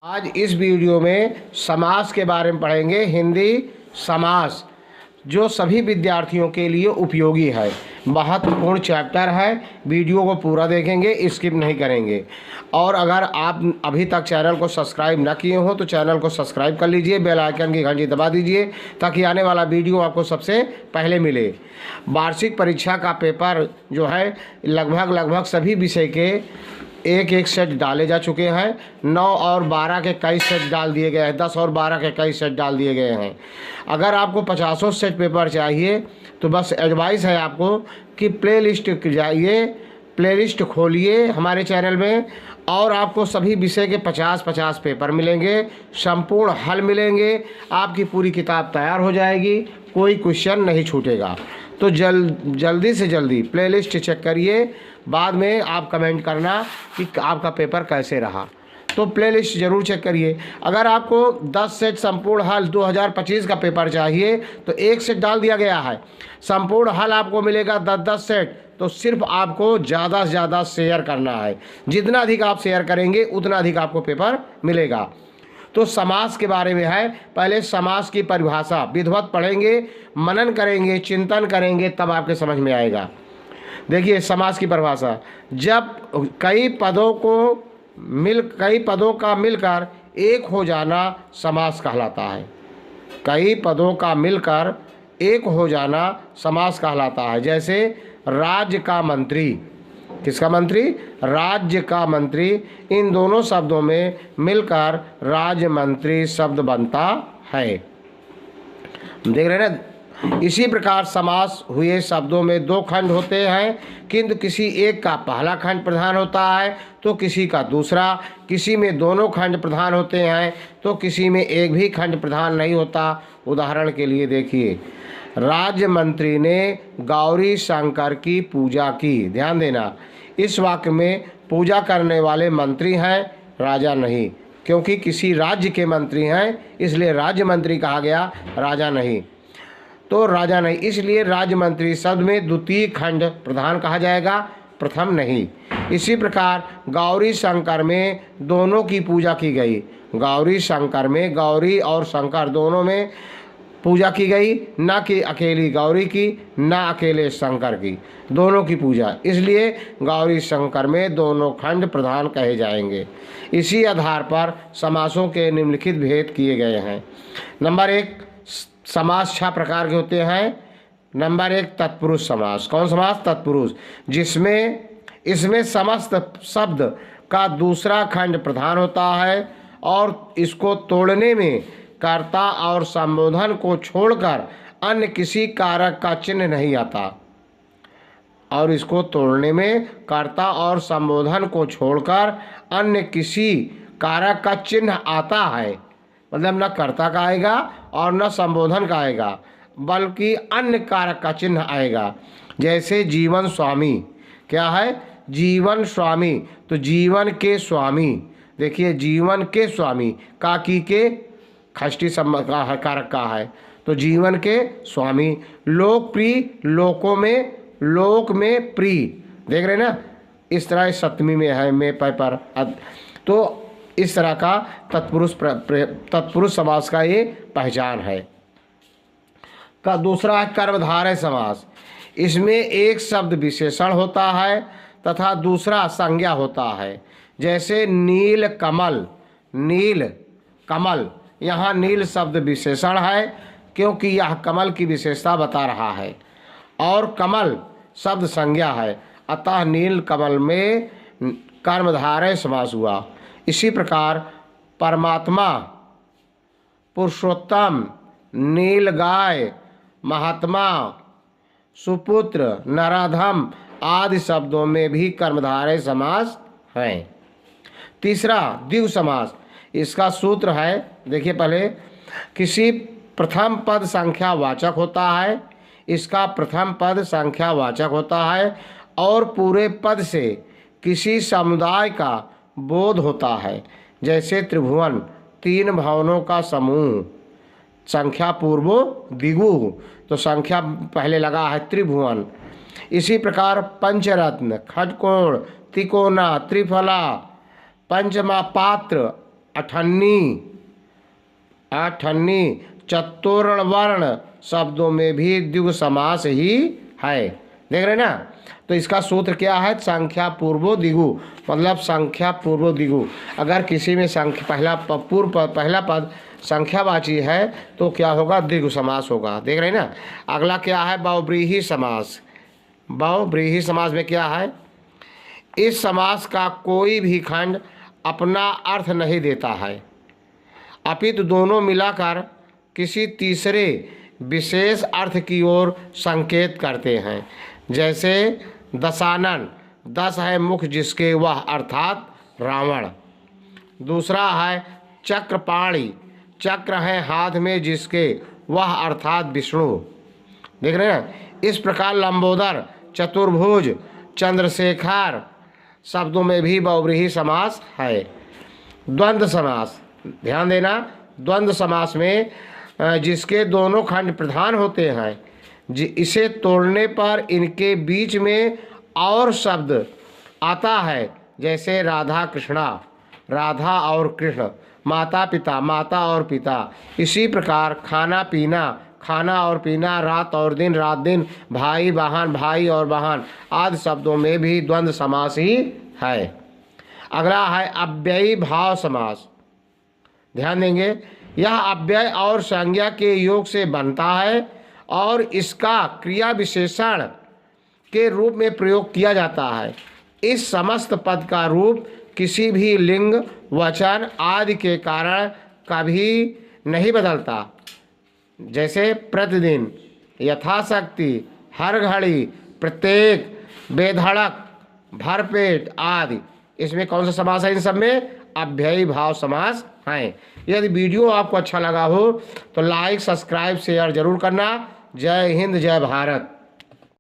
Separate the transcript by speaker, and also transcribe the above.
Speaker 1: आज इस वीडियो में समास के बारे में पढ़ेंगे। हिंदी समास जो सभी विद्यार्थियों के लिए उपयोगी है, महत्वपूर्ण चैप्टर है। वीडियो को पूरा देखेंगे, स्किप नहीं करेंगे। और अगर आप अभी तक चैनल को सब्सक्राइब न किए हो तो चैनल को सब्सक्राइब कर लीजिए, बेल आइकन की घंटी दबा दीजिए ताकि आने वाला वीडियो आपको सबसे पहले मिले। वार्षिक परीक्षा का पेपर जो है लगभग सभी विषय के एक सेट डाले जा चुके हैं। 9 और 12 के कई सेट डाल दिए गए हैं, 10 और 12 के कई सेट डाल दिए गए हैं। अगर आपको 50 सेट पेपर चाहिए तो बस एडवाइस है आपको कि प्लेलिस्ट जाइए, प्लेलिस्ट खोलिए हमारे चैनल में और आपको सभी विषय के 50-50 पेपर मिलेंगे, संपूर्ण हल मिलेंगे। आपकी पूरी किताब तैयार हो जाएगी, कोई क्वेश्चन नहीं छूटेगा। तो जल्दी से जल्दी प्लेलिस्ट चेक करिए, बाद में आप कमेंट करना कि आपका पेपर कैसे रहा। तो प्लेलिस्ट ज़रूर चेक करिए। अगर आपको 10 सेट संपूर्ण हल 2025 का पेपर चाहिए तो एक सेट डाल दिया गया है। संपूर्ण हल आपको मिलेगा 10-10 सेट। तो सिर्फ आपको ज़्यादा से ज़्यादा शेयर करना है। जितना अधिक आप शेयर करेंगे उतना अधिक आपको पेपर मिलेगा। तो समास के बारे में है। पहले समास की परिभाषा विधिवत पढ़ेंगे, मनन करेंगे, चिंतन करेंगे, तब आपके समझ में आएगा। देखिए समास की परिभाषा, जब कई पदों का मिलकर एक हो जाना समास कहलाता है। कई पदों का मिलकर एक हो जाना समास कहलाता है। जैसे राज्य का मंत्री, किसका मंत्री? राज्य का मंत्री। इन दोनों शब्दों में मिलकर राज्य मंत्री शब्द बनता है। देख रहे हैं ना। इसी प्रकार समास हुए शब्दों में 2 खंड होते हैं, किंतु किसी एक का पहला खंड प्रधान होता है तो किसी का दूसरा। किसी में दोनों खंड प्रधान होते हैं तो किसी में एक भी खंड प्रधान नहीं होता। उदाहरण के लिए देखिए, राज्य मंत्री ने गौरी शंकर की पूजा की। ध्यान देना, इस वाक्य में पूजा करने वाले मंत्री हैं, राजा नहीं। क्योंकि किसी राज्य के मंत्री हैं इसलिए राज्य मंत्री कहा गया, राजा नहीं। तो राजा नहीं, इसलिए राज्य मंत्री शब्द में द्वितीय खंड प्रधान कहा जाएगा, प्रथम नहीं। इसी प्रकार गौरी शंकर में दोनों की पूजा की गई। गौरी शंकर में गौरी और शंकर दोनों में पूजा की गई, न कि अकेली गौरी की न अकेले शंकर की, दोनों की पूजा। इसलिए गौरी शंकर में दोनों खंड प्रधान कहे जाएंगे। इसी आधार पर समासों के निम्नलिखित भेद किए गए हैं। नंबर 1, समास 6 प्रकार के होते हैं। नंबर 1, तत्पुरुष समास। कौन समास? तत्पुरुष, जिसमें इसमें समस्त शब्द का दूसरा खंड प्रधान होता है और इसको तोड़ने में कर्ता और संबोधन को छोड़कर अन्य किसी कारक का चिन्ह नहीं आता। और इसको तोड़ने में कर्ता और संबोधन को छोड़कर अन्य किसी कारक का चिन्ह आता है। मतलब न कर्ता का आएगा और न संबोधन का आएगा, बल्कि अन्य कारक का चिन्ह आएगा। जैसे जीवन स्वामी, क्या है? जीवन स्वामी। तो जीवन के स्वामी, देखिए जीवन के स्वामी, काकी के खष्टी कारक का है, तो जीवन के स्वामी। लोकप्रिय, लोक में प्रिय। देख रहे हैं ना, इस तरह 7वीं में है में पेपर। तो इस तरह का तत्पुरुष समास का ये पहचान है। का दूसरा है कर्मधारय समास। इसमें एक शब्द विशेषण होता है तथा दूसरा संज्ञा होता है। जैसे नील कमल, नील कमल, यहाँ नील शब्द विशेषण है क्योंकि यह कमल की विशेषता बता रहा है, और कमल शब्द संज्ञा है, अतः नील कमल में कर्मधारय समास हुआ। इसी प्रकार परमात्मा, पुरुषोत्तम, नीलगाय, महात्मा, सुपुत्र, नराधम आदि शब्दों में भी कर्मधारय समास है। तीसरा द्विगु समास। इसका सूत्र है, देखिए पहले, किसी प्रथम पद संख्यावाचक होता है, इसका प्रथम पद संख्यावाचक होता है और पूरे पद से किसी समुदाय का बोध होता है। जैसे त्रिभुवन, 3 भवनों का समूह, संख्या पूर्वो द्विगु, तो संख्या पहले लगा है त्रिभुवन। इसी प्रकार पंचरत्न, खटकोण, तिकोना, त्रिफला, पंचमा पात्र अठन्नी, अठन्नी। चतुर्ण वर्ण शब्दों में भी द्विगु समास ही है। देख रहे ना। तो इसका सूत्र क्या है? संख्या पूर्वो द्विगु, मतलब संख्या पूर्वो द्विगु। अगर किसी में संख्या पहला पद संख्यावाची है तो क्या होगा? द्विगु समास होगा। देख रहे ना। अगला क्या है? बहुव्रीहि समास। बहुव्रीहि समास में क्या है? इस समास का कोई भी खंड अपना अर्थ नहीं देता है, अपितु दोनों मिलाकर किसी तीसरे विशेष अर्थ की ओर संकेत करते हैं। जैसे दशानन, दस है मुख जिसके वह अर्थात रावण। दूसरा है चक्रपाणी, चक्र है हाथ में जिसके वह अर्थात विष्णु। देख रहे हैं। इस प्रकार लंबोदर, चतुर्भुज, चंद्रशेखर शब्दों में भी बहुव्रीहि समास है। द्वंद्व समास, ध्यान देना। द्वंद्व समास में जिसके दोनों खंड प्रधान होते हैं, इसे तोड़ने पर इनके बीच में और शब्द आता है। जैसे राधा कृष्णा, राधा और कृष्ण, माता पिता, माता और पिता। इसी प्रकार खाना पीना, खाना और पीना, रात और दिन, रात दिन, भाई बहन, भाई और बहन आदि शब्दों में भी द्वंद्व समास ही है। अगला है अव्ययी भाव समास। ध्यान देंगे। यह अव्यय और संज्ञा के योग से बनता है और इसका क्रिया विशेषण के रूप में प्रयोग किया जाता है। इस समस्त पद का रूप किसी भी लिंग, वचन आदि के कारण कभी नहीं बदलता। जैसे प्रतिदिन, यथाशक्ति, हर घड़ी, प्रत्येक, बेधड़क, भरपेट आदि। इसमें कौन सा समास है? इन सब में अव्ययी भाव समास हैं। यदि वीडियो आपको अच्छा लगा हो तो लाइक, सब्सक्राइब, शेयर जरूर करना। जय हिंद, जय भारत।